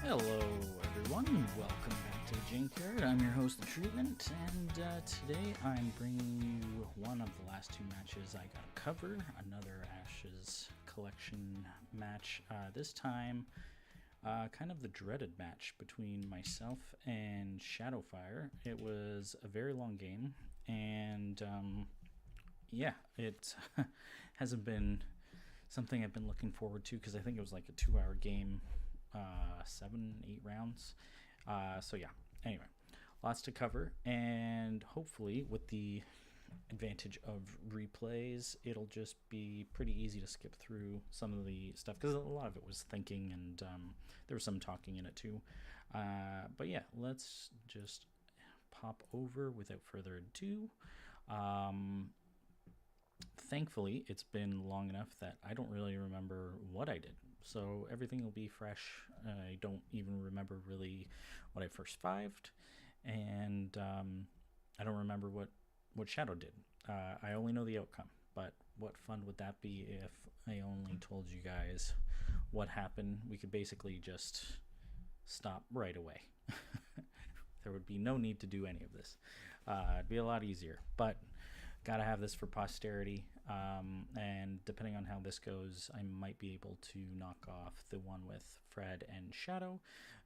Hello, everyone. Welcome back to the Junkyard. I'm your host, The Treatment, and today I'm bringing you one of the last two matches I got to cover. Another Ashes collection match. This time, kind of the dreaded match between myself and Shadowfire. It was a very long game, and yeah, it hasn't been something I've been looking forward to because I think it was like a 2-hour game. 7-8 rounds. So yeah, anyway, lots to cover, and hopefully with the advantage of replays, it'll just be pretty easy to skip through some of the stuff because a lot of it was thinking, and there was some talking in it too. But yeah, let's just pop over without further ado. Thankfully, it's been long enough that I don't really remember what I did. So everything will be fresh. I don't even remember really what I first fived. And I don't remember what Shadow did. I only know the outcome. But what fun would that be if I only told you guys what happened? We could basically just stop right away. There would be no need to do any of this. It'd be a lot easier. But gotta have this for posterity, and depending on how this goes, I might be able to knock off the one with Fred and Shadow,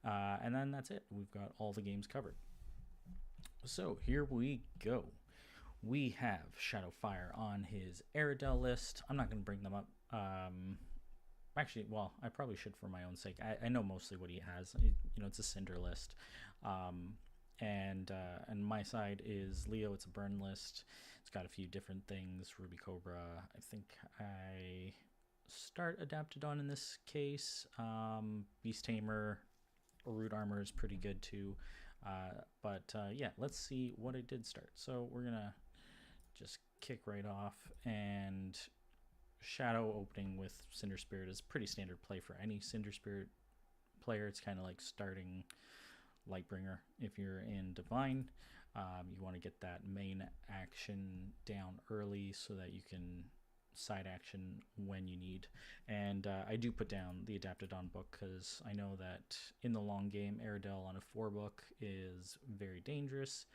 and then that's it. We've got all the games covered. So here we go. We have Shadowfire on his Aerodel list. I'm not going to bring them up. Actually, well, I probably should for my own sake. I know mostly what he has. It's a Cinder list. And my side is Leo. It's a burn list. It's got a few different things. Ruby Cobra. I think I start Adaptodon in this case. Beast Tamer, Root Armor is pretty good too. But yeah, let's see what I did start. So we're gonna just kick right off, and Shadow opening with Cinder Spirit is pretty standard play for any Cinder Spirit player. It's kind of like starting Lightbringer. If you're in Divine, you want to get that main action down early so that you can side action when you need. And I do put down the Adaptodon book because I know that in the long game, Aerodel on a 4 book is very dangerous.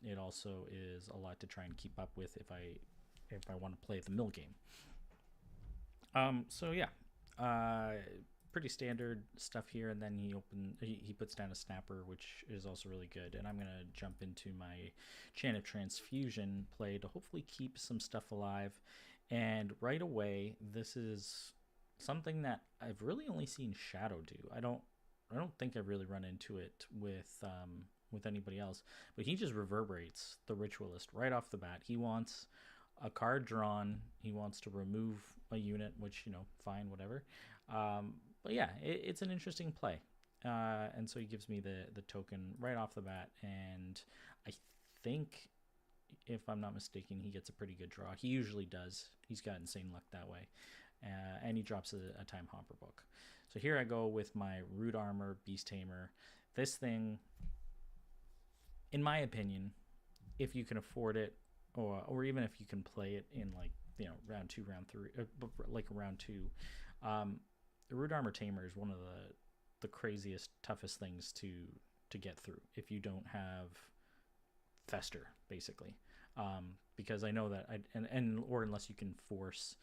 It also is a lot to try and keep up with if I want to play the mill game. So yeah, pretty standard stuff here, and then he puts down a Snapper, which is also really good. And I'm gonna jump into my Chant of Transfusion play to hopefully keep some stuff alive. And right away, this is something that I've really only seen Shadow do. I don't think I've really run into it with anybody else, but he just reverberates the Ritualist right off the bat. He wants a card drawn. He wants to remove a unit, which, fine, whatever. But yeah, it's an interesting play. And so he gives me the token right off the bat. And I think, if I'm not mistaken, he gets a pretty good draw. He usually does. He's got insane luck that way. And he drops a Time Hopper book. So here I go with my Root Armor, Beast Tamer. This thing, in my opinion, if you can afford it, or even if you can play it in round 2, round 3, like round 2, the Root Armor Tamer is one of the craziest, toughest things to get through if you don't have Fester, basically. Because I know that or unless you can force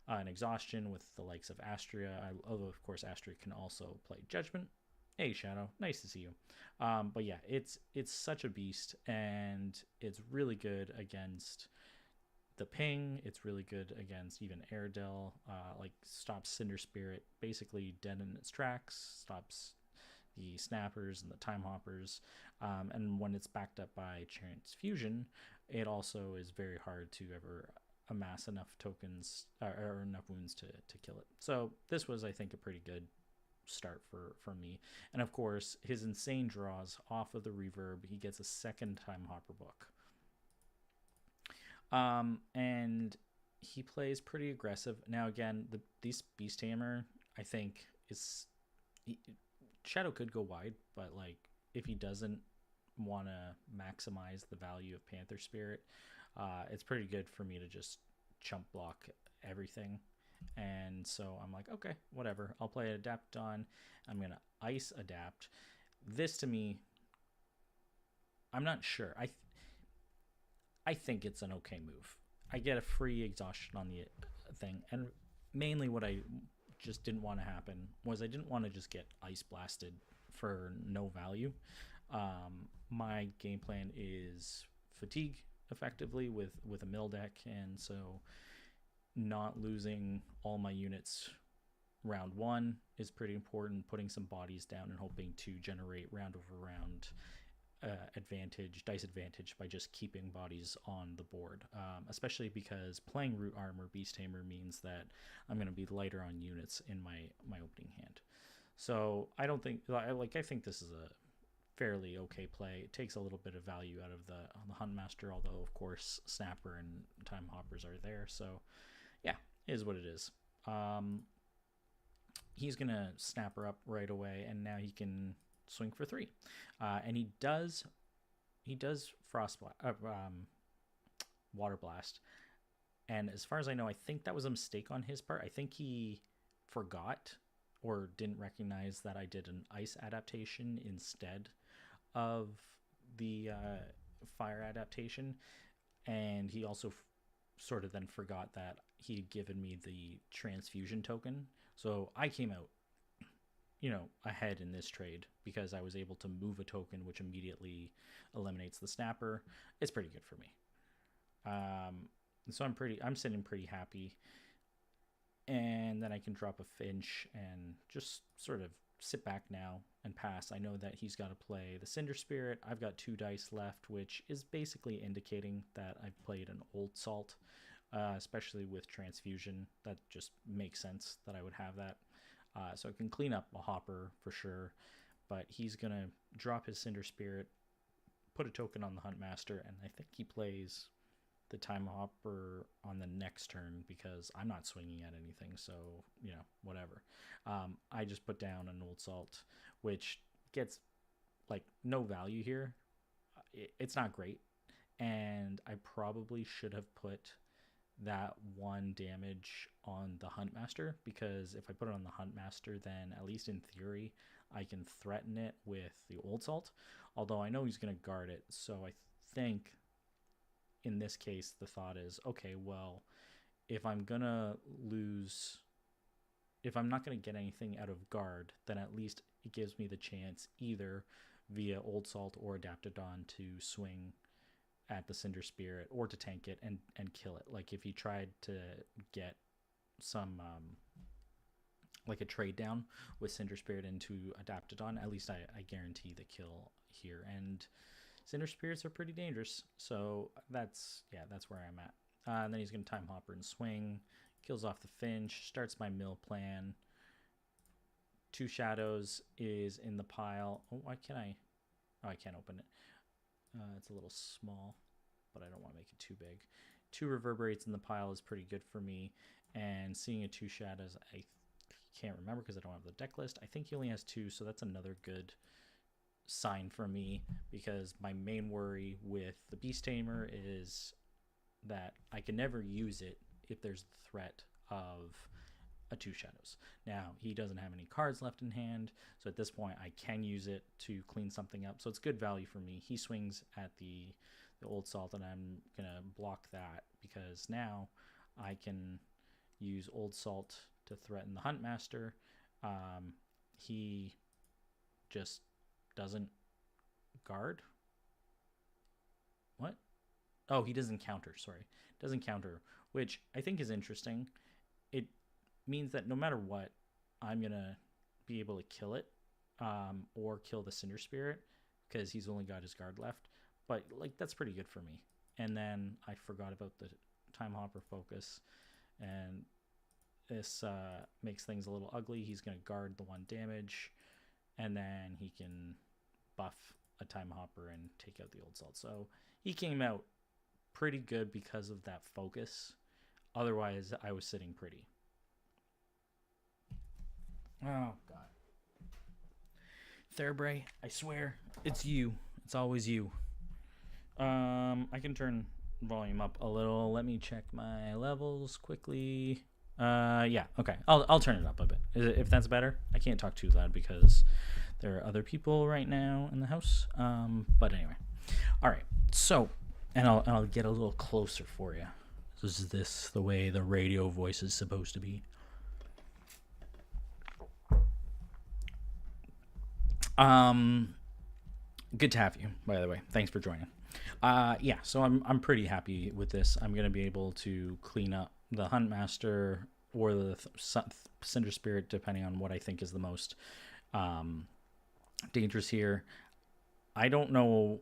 an exhaustion with the likes of Astria, although of course Astria can also play Judgment. Hey Shadow, nice to see you. But yeah, it's such a beast, and it's really good against the ping. It's really good against even Aerodel. Stops Cinder Spirit basically dead in its tracks, stops the Snappers and the Time Hoppers, and when it's backed up by Transfusion, it also is very hard to ever amass enough tokens or enough wounds to kill it. So this was, I think, a pretty good start for me. And of course, his insane draws off of the reverb. He gets a second Time Hopper book. And he plays pretty aggressive. Now again, this Beast Tamer, I think is he, Shadow could go wide, but like if he doesn't want to maximize the value of Panther Spirit, it's pretty good for me to just chump block everything. And so I'm like, okay, whatever. I'll play Adaptodon. I'm gonna Ice Adapt. This to me, I'm not sure. I think it's an okay move. I get a free exhaustion on the thing, and mainly what I just didn't want to happen was I didn't want to just get ice blasted for no value. My game plan is fatigue effectively with a mill deck, and so not losing all my units round one is pretty important. Putting some bodies down and hoping to generate round over round dice advantage by just keeping bodies on the board, especially because playing Root Armor Beast Tamer means that I'm going to be lighter on units in my opening hand. So I don't think I think this is a fairly okay play. It takes a little bit of value out of the Huntmaster, although of course Snapper and Time Hoppers are there. So yeah, it is what it is. He's gonna Snapper up right away, and now he can swing for 3, and he does Water Blast. And as far as I know, I think that was a mistake on his part. I think he forgot or didn't recognize that I did an ice adaptation instead of the fire adaptation, and he also sort of then forgot that he'd given me the transfusion token. So I came out ahead in this trade because I was able to move a token which immediately eliminates the Snapper. It's pretty good for me. So I'm sitting pretty happy. And then I can drop a Finch and just sort of sit back now and pass. I know that he's got to play the Cinder Spirit. I've got 2 dice left, which is basically indicating that I've played an Old Salt, especially with Transfusion. That just makes sense that I would have that. So I can clean up a Hopper for sure, but he's going to drop his Cinder Spirit, put a token on the Huntmaster, and I think he plays the Time Hopper on the next turn because I'm not swinging at anything, so, whatever. I just put down an Old Salt, which gets, no value here. It's not great, and I probably should have put that 1 damage on the Huntmaster, because if I put it on the Huntmaster, then at least in theory I can threaten it with the Old Salt, although I know he's going to guard it. So I think in this case the thought is, okay, well, if I'm not going to get anything out of guard, then at least it gives me the chance either via Old Salt or Adaptodon to swing at the Cinder Spirit or to tank it and kill it. Like if he tried to get some a trade down with Cinder Spirit into Adaptodon, at least I guarantee the kill here. And Cinder Spirits are pretty dangerous, so that's where I'm at. And then he's going to Time Hopper and swing, kills off the Finch, starts my mill plan. 2 Shadows is in the pile. Oh, why can't I? Oh, I can't open it. It's a little small, but I don't want to make it too big. 2 Reverberates in the pile is pretty good for me, and seeing a 2 Shadows, I can't remember because I don't have the deck list. I think he only has 2, so that's another good sign for me, because my main worry with the Beast Tamer is that I can never use it if there's the threat of a 2 Shadows. Now, he doesn't have any cards left in hand, so at this point I can use it to clean something up, so it's good value for me. He swings at the Old Salt, and I'm going to block that because now I can use Old Salt to threaten the Huntmaster. He just doesn't guard. What? Oh, he doesn't counter, sorry. Doesn't counter, which I think is interesting. It means that no matter what, I'm going to be able to kill it, or kill the Cinder Spirit, because he's only got his guard left. But, that's pretty good for me. And then I forgot about the Time Hopper focus, and this makes things a little ugly. He's going to guard the 1 damage, and then he can buff a Time Hopper and take out the Old Salt. So he came out pretty good because of that focus. Otherwise, I was sitting pretty. Oh, God. Thurberry, I swear, it's you. It's always you. I can turn volume up a little. Let me check my levels quickly. Yeah, okay. I'll turn it up a bit. If that's better. I can't talk too loud because there are other people right now in the house. But anyway. All right. So, and I'll get a little closer for you. Is this the way the radio voice is supposed to be? Good to have you, by the way. Thanks for joining. Yeah, so I'm pretty happy with this. I'm gonna be able to clean up the Huntmaster or the Cinder Spirit, depending on what I think is the most dangerous here. I don't know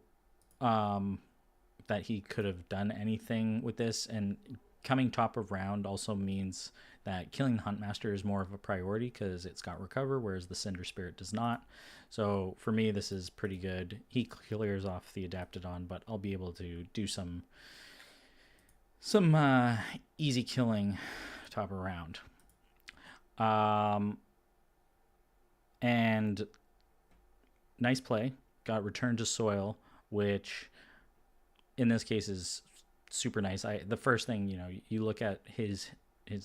that he could have done anything with this, and coming top of round also means that killing the Huntmaster is more of a priority because it's got recover, whereas the Cinder Spirit does not. So for me, this is pretty good. He clears off the Adaptodon, but I'll be able to do some easy killing top of round. And nice play. Got Return to Soil, which in this case is super nice. The first thing, you look at his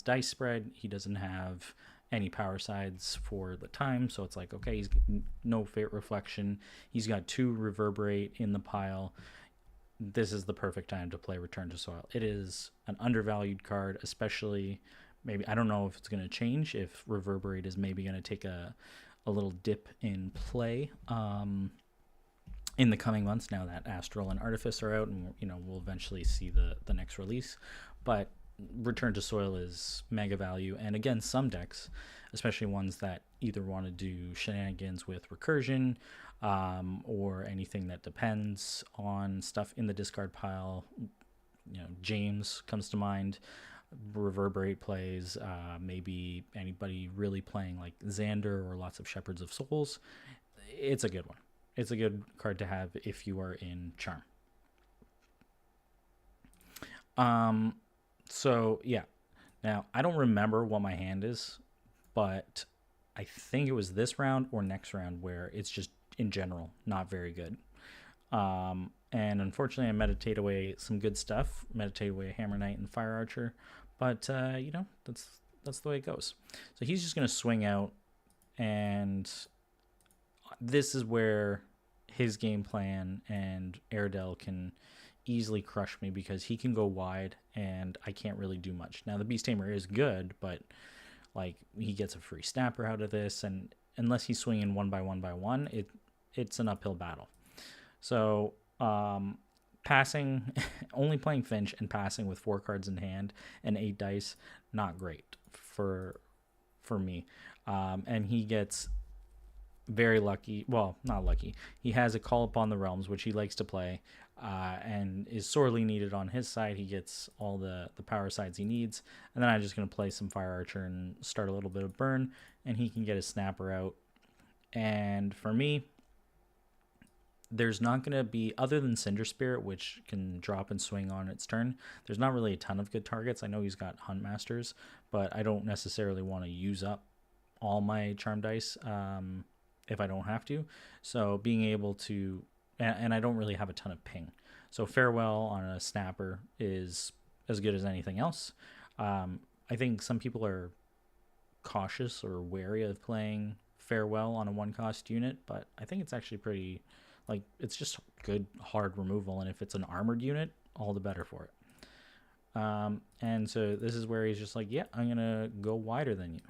dice spread. He doesn't have any power sides for the time, so it's like, okay, he's no Fate Reflection. He's got 2 Reverberate in the pile. This is the perfect time to play Return to Soil. It is an undervalued card, especially maybe, I don't know if it's going to change, if Reverberate is maybe going to take a little dip in play in the coming months, now that Astral and Artifice are out, and we'll eventually see the next release. But Return to Soil is mega value, and again, some decks, especially ones that either want to do shenanigans with recursion or anything that depends on stuff in the discard pile. James comes to mind. Reverberate plays, maybe anybody really playing like Xander or lots of Shepherds of Souls. It's a good one. It's a good card to have if you are in Charm. So yeah, now I don't remember what my hand is, but I think it was this round or next round where it's just in general not very good. And unfortunately I meditate away some good stuff, meditate away Hammer Knight and Fire Archer, but that's the way it goes. So he's just going to swing out, and this is where his game plan and Airedale can easily crush me, because he can go wide and I can't really do much. Now the Beast Tamer is good, but like he gets a free snapper out of this, and unless he's swinging one by one, it's an uphill battle. So passing, only playing Finch and passing with 4 cards in hand and 8 dice, not great for me. And he gets very lucky. Well, not lucky. He has a Call Upon the Realms, which he likes to play, and is sorely needed on his side. He gets all the power sides he needs, and then I'm just going to play some Fire Archer and start a little bit of burn, and he can get his snapper out. And for me, there's not going to be, other than Cinder Spirit, which can drop and swing on its turn, there's not really a ton of good targets. I know he's got Huntmasters, but I don't necessarily want to use up all my Charm dice if I don't have to. So being able to, and I don't really have a ton of ping, so Farewell on a snapper is as good as anything else. I think some people are cautious or wary of playing Farewell on a 1-cost unit, but I think it's actually pretty, like, it's just good hard removal, and if it's an armored unit, all the better for it. And so this is where he's just like, yeah, I'm gonna go wider than you.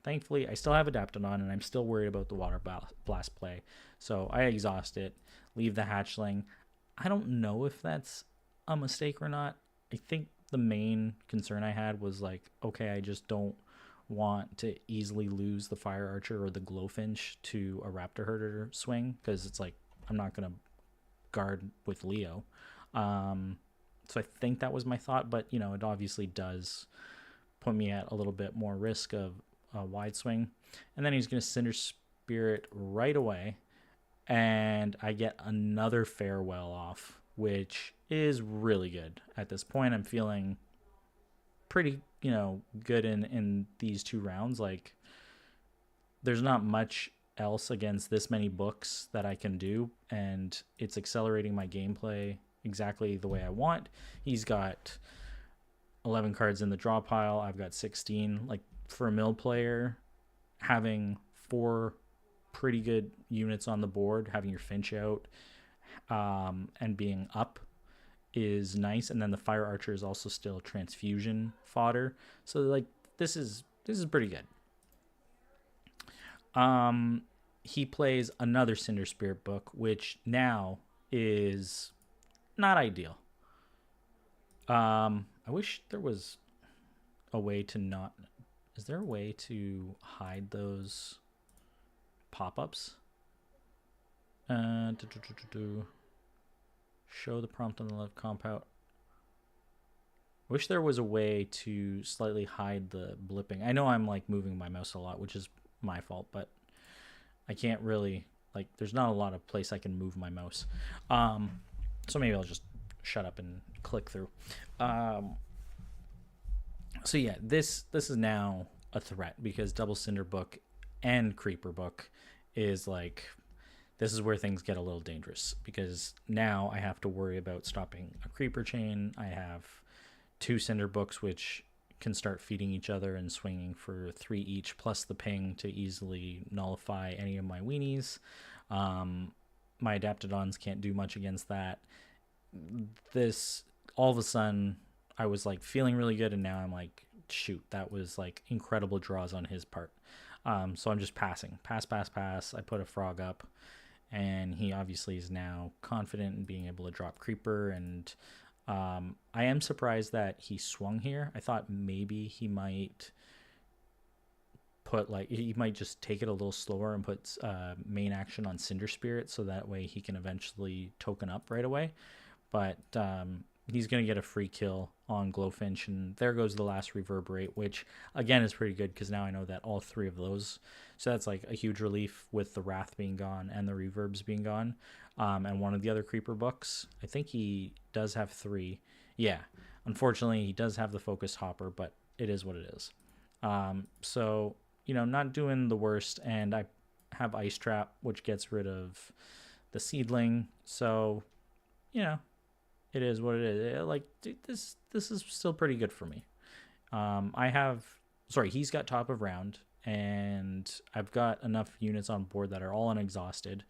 Thankfully, I still have Adaptodon, and I'm still worried about the Water Blast play. So I exhaust it, leave the Hatchling. I don't know if that's a mistake or not. I think the main concern I had was like, okay, I just don't want to easily lose the Fire Archer or the Glowfinch to a Raptor Herder swing, because it's like, I'm not going to guard with Leo. So I think that was my thought, but it obviously does put me at a little bit more risk of a wide swing. And then he's going to Cinder Spirit right away, and I get another Farewell off, which is really good at this point. I'm feeling pretty, good in these 2 rounds. Like, there's not much else against this many books that I can do, and it's accelerating my gameplay exactly the way I want. He's got 11 cards in the draw pile. I've got 16. Like, for a mill player, having 4 pretty good units on the board, having your Finch out, and being up is nice. And then the Fire Archer is also still transfusion fodder. So, like, this is pretty good. He plays another Cinder Spirit book, which now is not ideal. I wish there was a way to not... Is there a way to hide those pop-ups? Show the prompt on the left compound. I wish there was a way to slightly hide the blipping. I know I'm like moving my mouse a lot, which is my fault, but I can't really, like, there's not a lot of place I can move my mouse. So maybe I'll just shut up and click through. So yeah, this is now a threat, because Double Cinder book and Creeper book is like, this is where things get a little dangerous, because now I have to worry about stopping a Creeper chain. I have 2 Cinder books, which can start feeding each other and swinging for 3 each, plus the ping to easily nullify any of my weenies. My Adaptodons can't do much against that. This, all of a sudden, I was like feeling really good, and now I'm like, shoot, that was like incredible draws on his part. So I'm just passing. Pass. I put a frog up, and he obviously is now confident in being able to drop Creeper, and I am surprised that he swung here. I thought maybe he might just take it a little slower and put main action on Cinder Spirit, so that way he can eventually token up right away. But he's going to get a free kill on Glowfinch, and there goes the last Reverberate, which again is pretty good, because now I know that all 3 of those, so that's like a huge relief with the Wrath being gone and the Reverbs being gone. And one of the other Creeper books, I think he does have 3. Yeah, unfortunately he does have the Focus Hopper, but it is what it is. So, not doing the worst, and I have Ice Trap, which gets rid of the Seedling, so, it is what it is. Like, this is still pretty good for me. He's got top of round, and I've got enough units on board that are all unexhausted.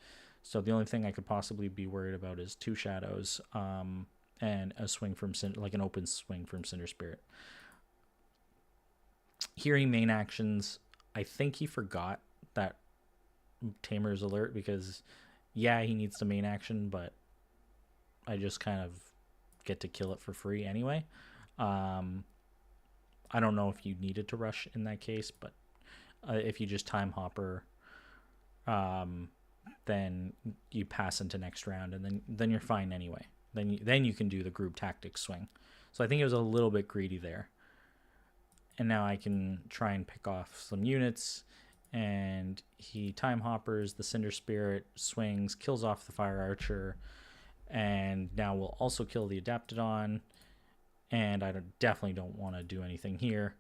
So the only thing I could possibly be worried about is 2 shadows, and a swing from an open swing from Cinder Spirit. Hearing main actions, I think he forgot that Tamer's alert, because yeah, he needs the main action, but I just kind of get to kill it for free anyway. I don't know if you needed to rush in that case, but if you just time hopper, then you pass into next round, and then you're fine anyway. Then you can do the group tactics swing. So I think it was a little bit greedy there. And now I can try and pick off some units, and he time hoppers the Cinder Spirit, swings, kills off the Fire Archer, and now we'll also kill the Adaptodon, and I definitely don't want to do anything here.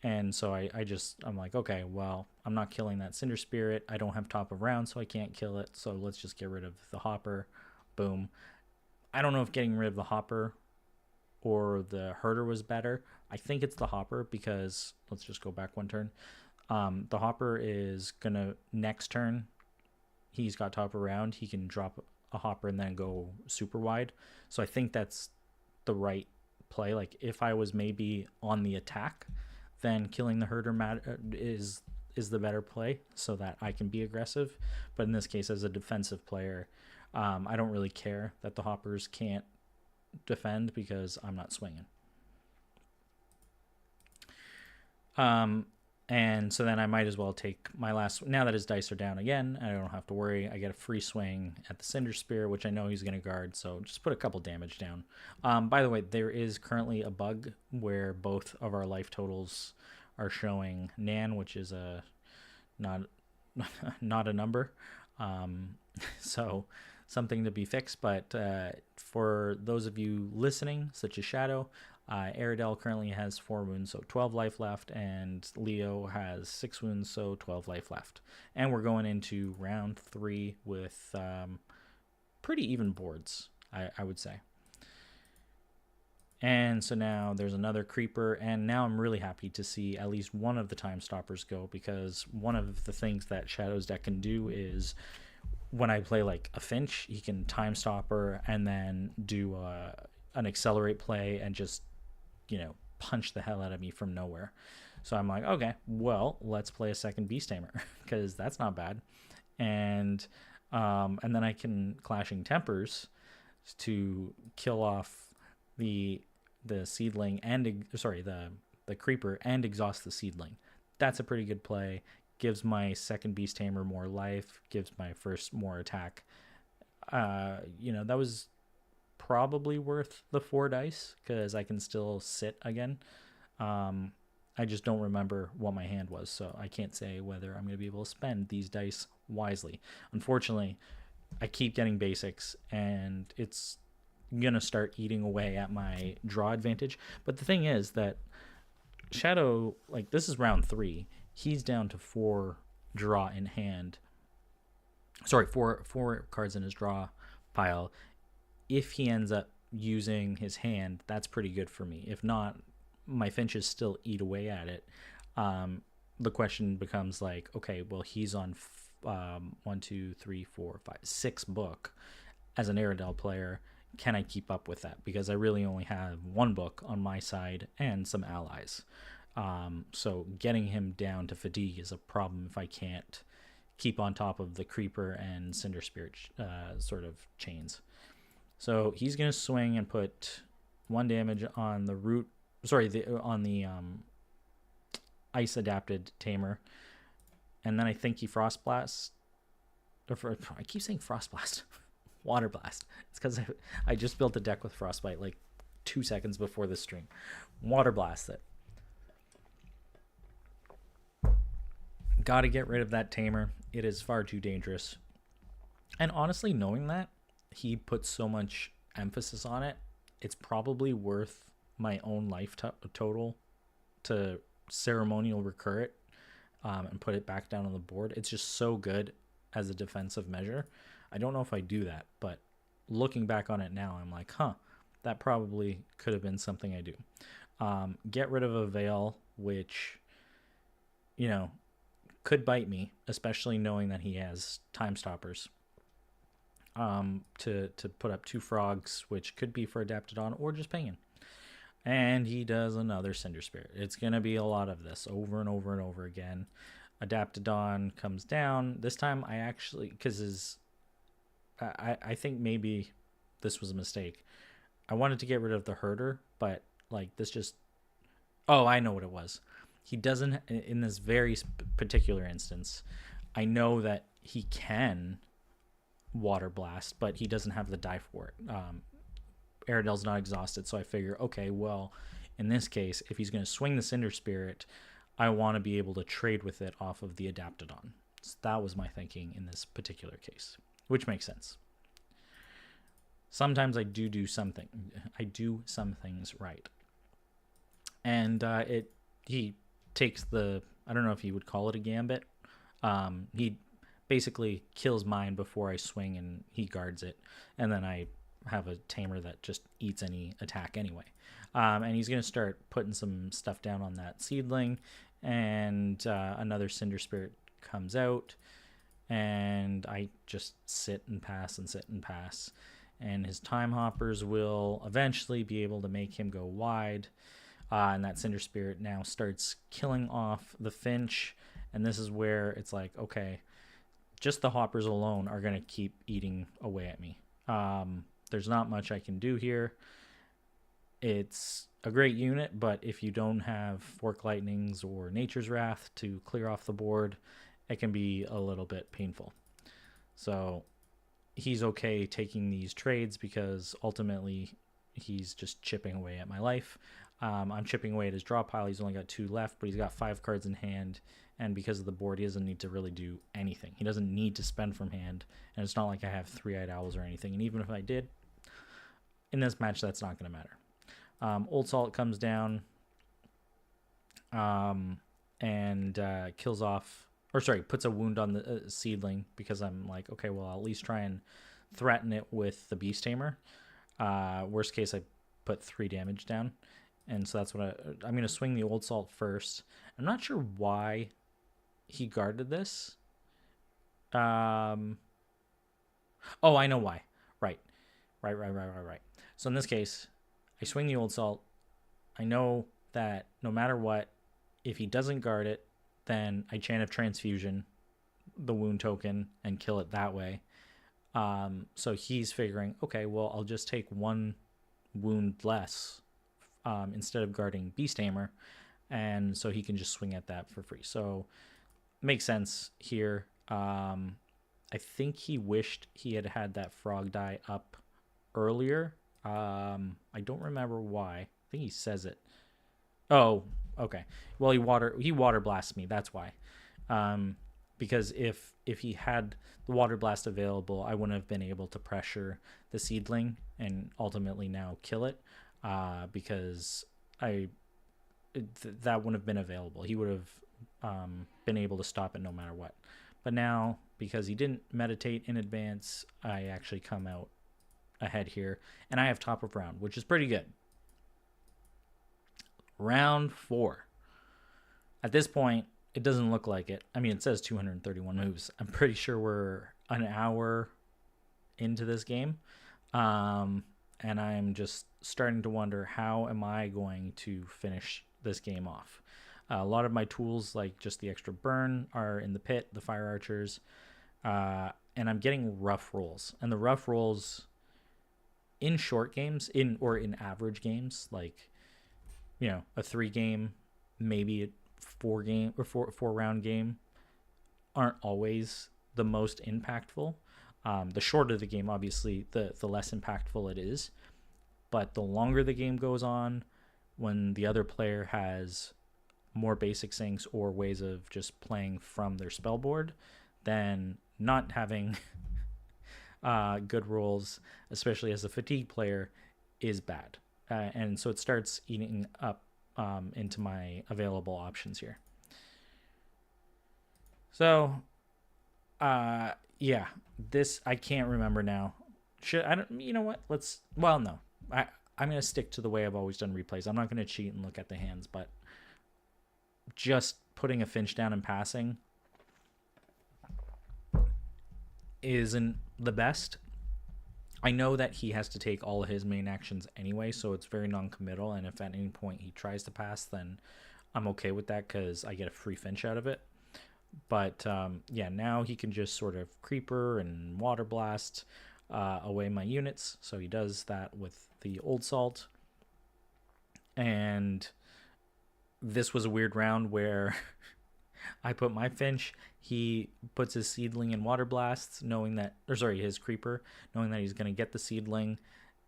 And so I'm like, okay, well, I'm not killing that Cinder Spirit. I don't have top of round, so I can't kill it. So let's just get rid of the Hopper. Boom. I don't know if getting rid of the Hopper or the Herder was better. I think it's the Hopper, because let's just go back one turn. The Hopper is going to, next turn, he's got top of round. He can drop a Hopper and then go super wide. So I think that's the right play. Like, if I was maybe on the attack, then killing the Herder is the better play, so that I can be aggressive. But in this case, as a defensive player, I don't really care that the Hoppers can't defend, because I'm not swinging. And so then I might as well take my last, now that his dice are down again, I don't have to worry. I get a free swing at the Cinder Spear, which I know he's going to guard, so just put a couple damage down. By the way, there is currently a bug where both of our life totals are showing Nan, which is not a number. So something to be fixed. But for those of you listening, such as Shadow, Aerodel currently has 4 wounds, so 12 life left, and Leo has 6 wounds, so 12 life left. And we're going into round 3 with pretty even boards, I would say. And so now there's another creeper, and now I'm really happy to see at least one of the time stoppers go, because one of the things that Shadow's deck can do is when I play like a Finch, he can time stopper and then do an accelerate play and just, punch the hell out of me from nowhere. So I'm like, okay, well, let's play a second Beast Tamer, because that's not bad. And then I can Clashing Tempers to kill off the seedling and the creeper and exhaust the seedling. That's a pretty good play. Gives my second Beast Tamer more life, gives my first more attack. That was probably worth the 4 dice, because I can still sit again. I just don't remember what my hand was, so I can't say whether I'm going to be able to spend these dice wisely. Unfortunately, I keep getting basics, and it's going to start eating away at my draw advantage. But the thing is that Shadow, like, this is round 3. He's down to 4 draw in hand. Sorry, 4 cards in his draw pile. If he ends up using his hand, that's pretty good for me. If not, my Finches still eat away at it. The question becomes like, okay, well, he's on 6 book as an Aerodel player. Can I keep up with that? Because I really only have 1 book on my side and some allies. So getting him down to fatigue is a problem if I can't keep on top of the Creeper and Cinder Spirit sort of chains. So he's going to swing and put 1 damage on the root. On the ice adapted Tamer. And then I think he Frost Blast. I keep saying Frost Blast. Water Blast. It's because I just built a deck with Frostbite like 2 seconds before the stream. Water Blast it. Got to get rid of that Tamer. It is far too dangerous. And honestly, knowing that he puts so much emphasis on it, it's probably worth my own life total to ceremonial recur it and put it back down on the board. It's just so good as a defensive measure. I don't know if I do that, but looking back on it now, I'm like, that probably could have been something I do. Get rid of a Veil, which, could bite me, especially knowing that he has time stoppers. To put up 2 frogs, which could be for Adaptodon or just pinging. And he does another Cinder Spirit. It's going to be a lot of this over and over and over again. Adaptodon comes down. This time I actually, because I think maybe this was a mistake. I wanted to get rid of the herder, but like this just, I know what it was. He doesn't, in this very particular instance, I know that he can Water Blast, but he doesn't have the die for it. Aerodel's not exhausted, so I figure, okay, well, in this case, if he's going to swing the Cinder Spirit, I want to be able to trade with it off of the Adaptodon. So that was my thinking in this particular case, which makes sense. Sometimes I do some things right. And he takes the, I don't know if you would call it a gambit. He basically kills mine before I swing, and he guards it. And then I have a Tamer that just eats any attack anyway. And he's going to start putting some stuff down on that seedling, and another Cinder Spirit comes out, and I just sit and pass and sit and pass. And his Time Hoppers will eventually be able to make him go wide. And that Cinder Spirit now starts killing off the Finch. And this is where it's like, okay, just the Hoppers alone are going to keep eating away at me. There's not much I can do here. It's a great unit, but if you don't have Fork Lightnings or Nature's Wrath to clear off the board, it can be a little bit painful. So he's okay taking these trades because ultimately he's just chipping away at my life. I'm chipping away at his draw pile. He's only got 2 left, but he's got 5 cards in hand, and because of the board, he doesn't need to really do anything. He doesn't need to spend from hand, and it's not like I have 3-eyed owls or anything. And even if I did, in this match, that's not going to matter. Old Salt comes down and kills off, or sorry, puts a wound on the seedling, because I'm like, okay, well, I'll at least try and threaten it with the Beast Tamer. Worst case, I put 3 damage down. And so that's what I'm going to swing the Old Salt first. I'm not sure why he guarded this. Oh, I know why. Right. So in this case, I swing the Old Salt. I know that no matter what, if he doesn't guard it, then I Chant of Transfusion, the wound token, and kill it that way. So he's figuring, okay, well, I'll just take 1 wound less instead of guarding Beast Tamer, and so he can just swing at that for free. So makes sense here. I think he wished he had that frog die up earlier. I don't remember why. I think he says it. Oh, okay. Well, he water blasts me. That's why. Because if he had the water blast available, I wouldn't have been able to pressure the seedling and ultimately now kill it. Because that wouldn't have been available. He would have been able to stop it no matter what. But now, because he didn't meditate in advance, I actually come out ahead here, and I have top of round, which is pretty good. Round 4. At this point, it doesn't look like it. I mean, it says 231 moves. I'm pretty sure we're an hour into this game. And I'm just starting to wonder, how am I going to finish this game off? A lot of my tools, like just the extra burn, are in the pit, the fire archers, and I'm getting rough rolls. And the rough rolls in short games, in average games, like, you know, a 3-game, maybe a 4-game or 4-round game, aren't always the most impactful. The shorter the game, obviously, the less impactful it is. But the longer the game goes on, when the other player has more basic things or ways of just playing from their spell board, then not having good rolls, especially as a fatigue player, is bad. And so it starts eating up into my available options here. So, yeah, this I can't remember now. You know what? No. I'm going to stick to the way I've always done replays. I'm not going to cheat and look at the hands, but just putting a Finch down and passing isn't the best. I know that he has to take all of his main actions anyway, so it's very non-committal, and if at any point he tries to pass, then I'm okay with that because I get a free Finch out of it. But yeah, now he can just sort of creeper and water blast away my units. So he does that with the Old Salt. And this was a weird round where I put my Finch, he puts his seedling in water blasts, his creeper, knowing that he's going to get the seedling,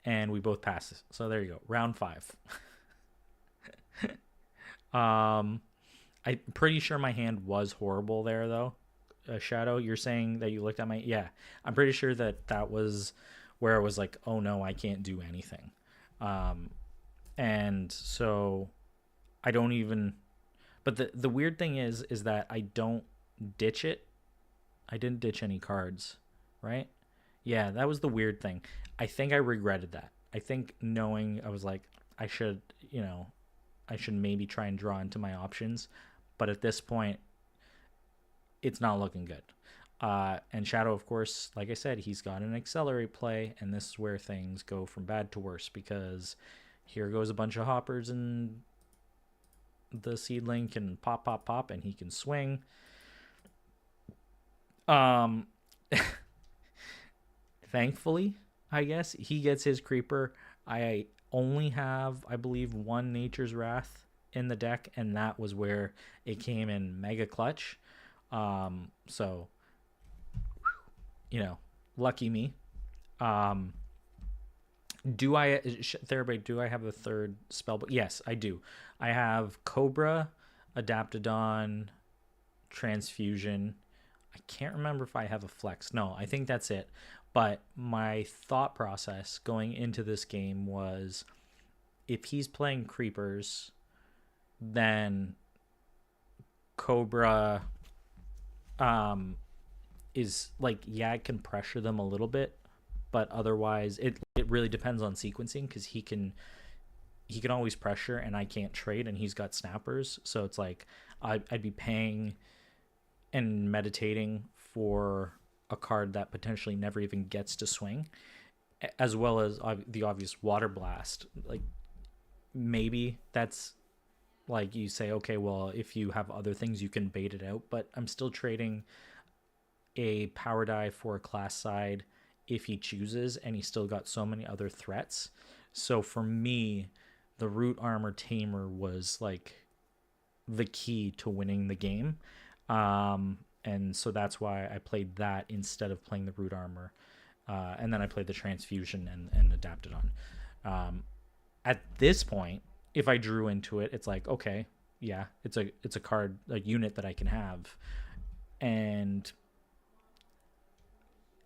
and we both pass. So there you go, round 5. I'm pretty sure my hand was horrible there, though. Shadow, you're saying that you looked at yeah, I'm pretty sure that was where it was like, oh no, I can't do anything. And so I don't even, but the weird thing is that I don't ditch it. I didn't ditch any cards, right? Yeah, that was the weird thing. I think I regretted that. I think knowing, I was like, I should maybe try and draw into my options. But at this point, it's not looking good. And Shadow, of course, like I said, he's got an accelerate play, and this is where things go from bad to worse, because here goes a bunch of hoppers, and the seedling can pop, and he can swing. Thankfully, I guess, he gets his creeper. I only have, I believe, 1 Nature's Wrath in the deck, and that was where it came in mega clutch. So, lucky me. Do I have a third spell? But yes, I do. I have Cobra, Adaptodon, transfusion. I can't remember if I have a flex. No, I think that's it. But my thought process going into this game was, if he's playing creepers, then Cobra is like, yeah, it can pressure them a little bit, but otherwise it really depends on sequencing, because he can always pressure and I can't trade, and he's got snappers. So it's like I'd be paying and meditating for a card that potentially never even gets to swing, as well as the obvious water blast. Like, maybe that's, like, you say, okay, well, if you have other things you can bait it out, but I'm still trading a power die for a class side if he chooses, and he's still got so many other threats. So for me, the root armor tamer was like the key to winning the game. And so that's why I played that instead of playing the root armor. And then I played the transfusion and adapted on. At this point, if I drew into it, it's like, okay, yeah, it's a card, a unit that I can have. And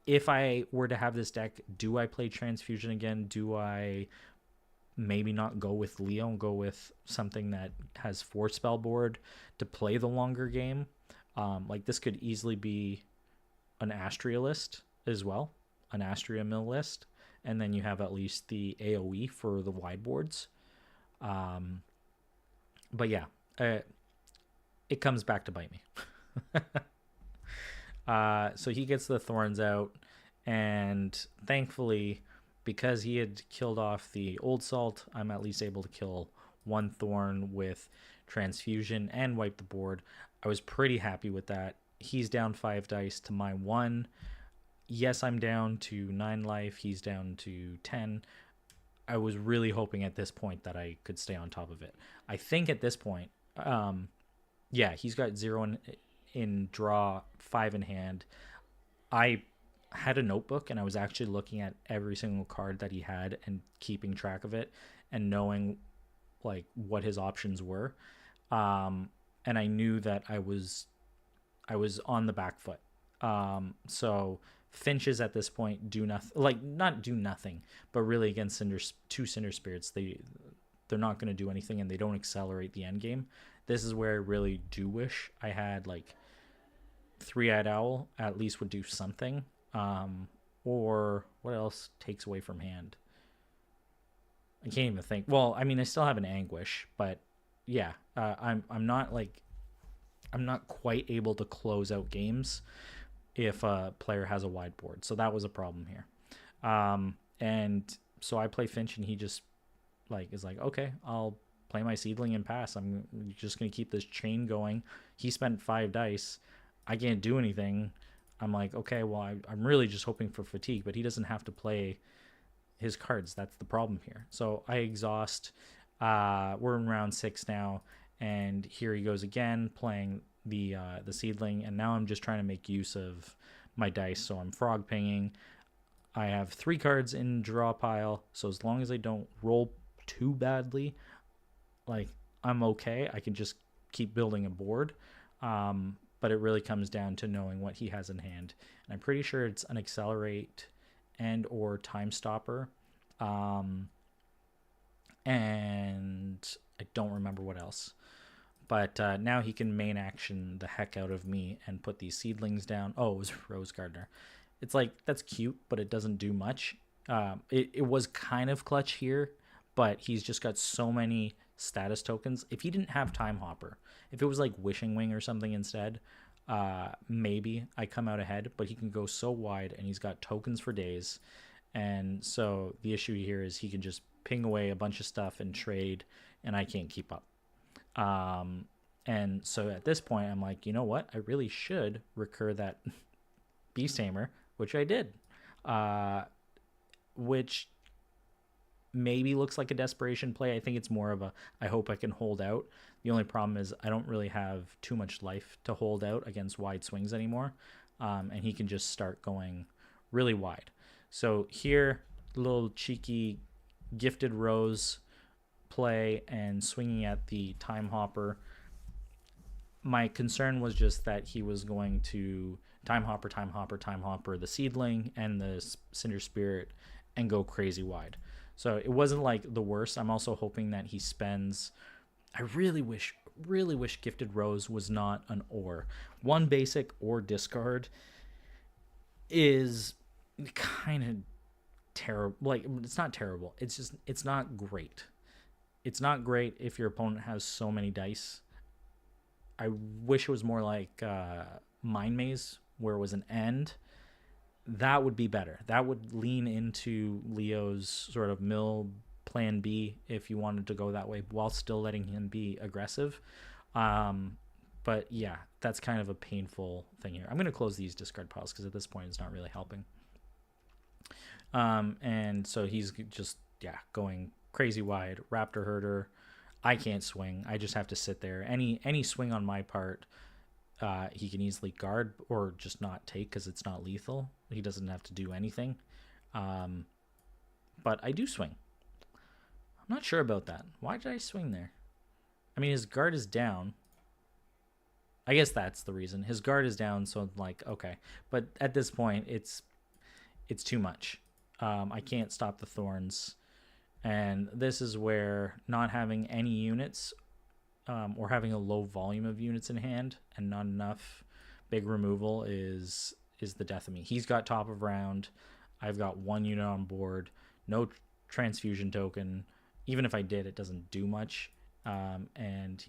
if I were to have this deck, do I play transfusion again? Do I maybe not go with Leo and go with something that has 4 spell board to play the longer game? Like, this could easily be an Astria list as well, an Astria mill list, and then you have at least the AoE for the wide boards. But yeah, it comes back to bite me. So he gets the thorns out, and thankfully, because he had killed off the old salt, I'm at least able to kill 1 thorn with transfusion and wipe the board. I was pretty happy with that. He's down 5 dice to my 1. Yes, I'm down to 9 life. He's down to 10. I was really hoping at this point that I could stay on top of it. I think at this point, yeah, he's got 0 in draw, 5 in hand. I had a notebook and I was actually looking at every single card that he had and keeping track of it and knowing like what his options were. And I knew that I was on the back foot. So Finches at this point do nothing, like, not do nothing, but really against two Cinder Spirits, they're not going to do anything, and they don't accelerate the end game. This is where I really do wish I had like 3-Eyed Owl at least would do something. Or what else takes away from hand? I can't even think. Well, I mean, I still have an Anguish, but yeah, I'm not quite able to close out games if a player has a wide board. So that was a problem here. And so I play Finch, and he just like is like, okay, I'll play my Seedling and pass. I'm just going to keep this chain going. He spent 5 dice. I can't do anything. I'm like, okay, well, I'm really just hoping for fatigue, but he doesn't have to play his cards. That's the problem here. So I exhaust. We're in round 6 now, and here he goes again, playing the Seedling, and now I'm just trying to make use of my dice. So I'm frog pinging. I have 3 cards in draw pile, so as long as I don't roll too badly, like, I'm okay. I can just keep building a board. But it really comes down to knowing what he has in hand. And I'm pretty sure it's an Accelerate and or Time Stopper. And I don't remember what else. But now he can main action the heck out of me and put these Seedlings down. Oh, it was Rose Gardener. It's like, that's cute, but it doesn't do much. It was kind of clutch here, but he's just got so many status tokens. If he didn't have Time Hopper, if it was like Wishing Wing or something instead, maybe I come out ahead, but he can go so wide and he's got tokens for days. And so the issue here is he can just ping away a bunch of stuff and trade, and I can't keep up. And so at this point, I'm like, you know what? I really should recur that Beast Tamer, which I did, which maybe looks like a desperation play. I think it's more of a, I hope I can hold out. The only problem is I don't really have too much life to hold out against wide swings anymore. And he can just start going really wide. So here, little cheeky Gifted Rose play and swinging at the Time Hopper. my concern was just that he was going to time hopper, the seedling and the cinder spirit and go crazy wide. So it wasn't like the worst. I'm also hoping that he spends. I really wish Gifted Rose was not an ore. One basic ore discard is kind of terrible. Like, it's not terrible. It's just, it's not great. It's not great if your opponent has so many dice. I wish it was more like Mind Maze, where it was an end. That would be better. That would lean into Leo's sort of mill plan B if you wanted to go that way, while still letting him be aggressive. But yeah, that's kind of a painful thing here. I'm going to close these discard piles because at this point it's not really helping. And so he's just, going crazy wide. Raptor Herder. I can't swing. I just have to sit there. Any swing on my part, he can easily guard or just not take because it's not lethal. He doesn't have to do anything. But I do swing. I'm not sure about that. Why did I swing there? I mean, his guard is down. I guess that's the reason. His guard is down, so like, okay. But at this point, it's too much. I can't stop the thorns. And this is where not having any units or having a low volume of units in hand and not enough big removal is the death of me. He's got top of round. I've got 1 unit on board. No transfusion token. Even if I did, it doesn't do much. And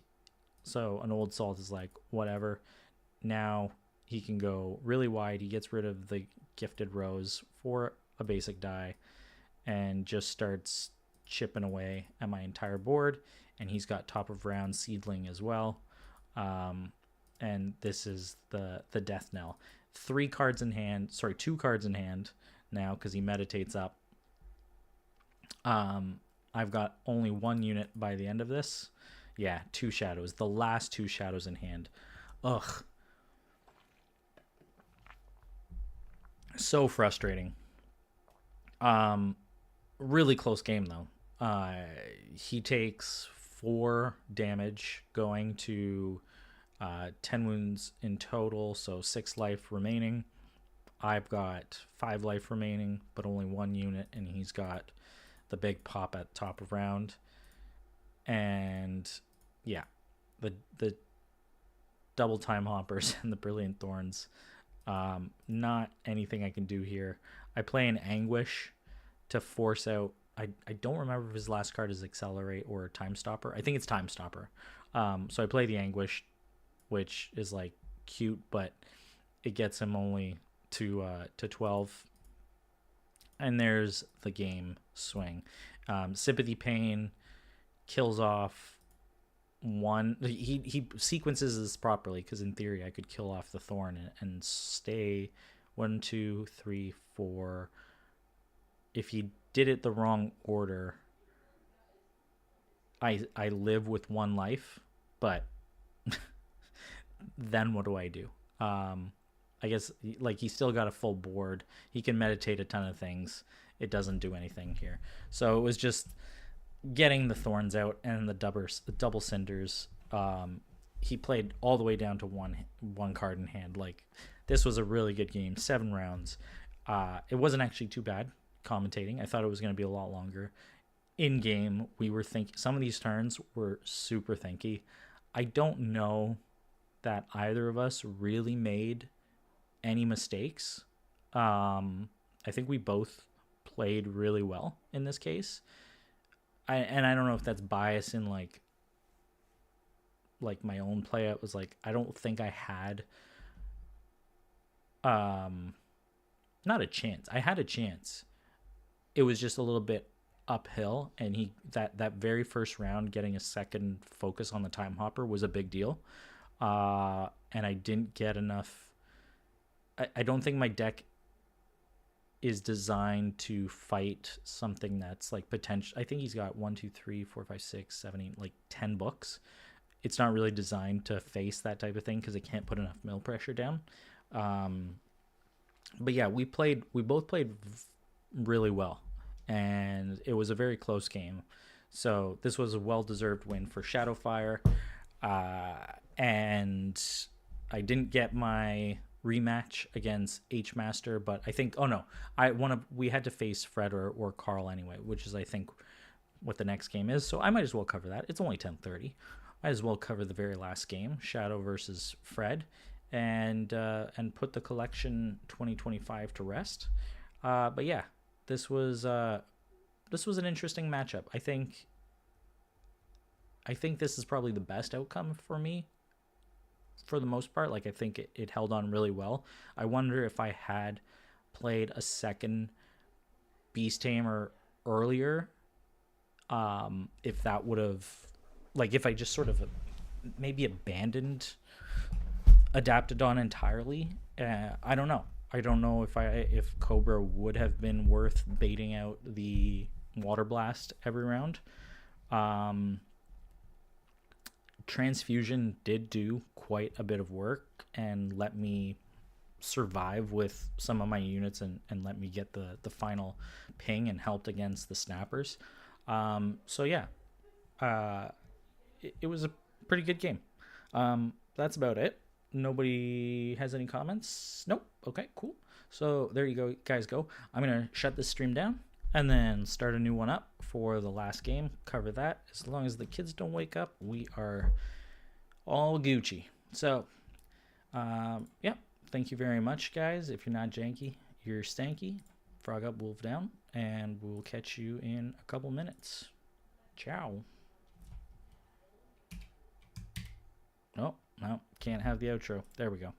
so an Old Salt is like, whatever. Now he can go really wide. He gets rid of the Gifted Rose for a basic die and just starts chipping away at my entire board. And he's got top of round seedling as well. And this is the death knell. 2 cards in hand now because he meditates up. I've got only 1 unit by the end of this. Yeah, 2 shadows. The last 2 shadows in hand. Ugh. So frustrating. Really close game though. He takes 4 damage going to 10 wounds in total, so 6 life remaining. I've got 5 life remaining, but only 1 unit, and he's got the big pop at top of round. And yeah, the double time hoppers and the brilliant thorns. Not anything I can do here. I play an Anguish to force out. I don't remember if his last card is Accelerate or Time Stopper. I think it's Time Stopper. So I play the Anguish, which is like cute, but it gets him only to 12. And there's the game swing. Sympathy Pain kills off 1. He sequences this properly because in theory I could kill off the thorn and stay 1, 2, 3, 4. If he did it the wrong order, I live with 1 life, but then what do I do? I guess like he still got a full board. He can meditate a ton of things. It doesn't do anything here. So it was just getting the thorns out and the double cinders. He played all the way down to one card in hand. Like, this was a really good game. 7 rounds. It wasn't actually too bad commentating. I thought it was going to be a lot longer. In game, we were thinking some of these turns were super thinky. I don't know that either of us really made any mistakes. I think we both played really well in this case. I don't know if that's bias in like my own play. It was like, I don't think I had not a chance. I had a chance. It was just a little bit uphill, and that very first round, getting a second focus on the time hopper was a big deal. And I didn't get enough. I don't think my deck is designed to fight something that's like potential. I think he's got 1, 2, 3, 4, 5, 6, 7, 8, like 10 books. It's not really designed to face that type of thing because it can't put enough mill pressure down. But yeah, we both played really well, and it was a very close game. So this was a well-deserved win for Shadowfire. And I didn't get my rematch against H Master, but I think we had to face Fred or Carl anyway, which is I think what the next game is. So I might as well cover that. It's only 10:30. Might as well cover the very last game, Shadow versus Fred, and put the collection 2025 to rest. But yeah, this was an interesting matchup. I think this is probably the best outcome for me for the most part. Like, I think it held on really well. I wonder if I had played a second Beast Tamer earlier, if that would have, like, if I just sort of maybe abandoned Adaptodon entirely. I don't know. I don't know if Cobra would have been worth baiting out the Water Blast every round. Transfusion did do quite a bit of work and let me survive with some of my units and let me get the final ping and helped against the snappers. So yeah, it was a pretty good game. That's about it. Nobody has any comments? Nope. Okay, cool. So there you go, guys. I'm gonna shut this stream down and then start a new one up for the last game. Cover that. As long as the kids don't wake up, we are all Gucci. So yeah, thank you very much, guys. If you're not janky, you're stanky. Frog up, wolf down, and we'll catch you in a couple minutes. Ciao. Oh, no, can't have the outro. There we go.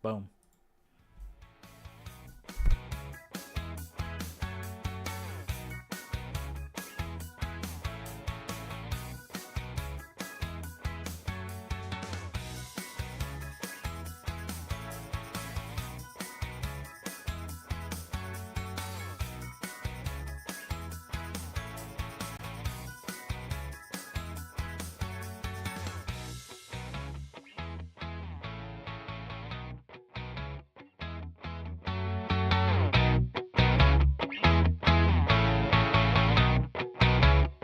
Boom.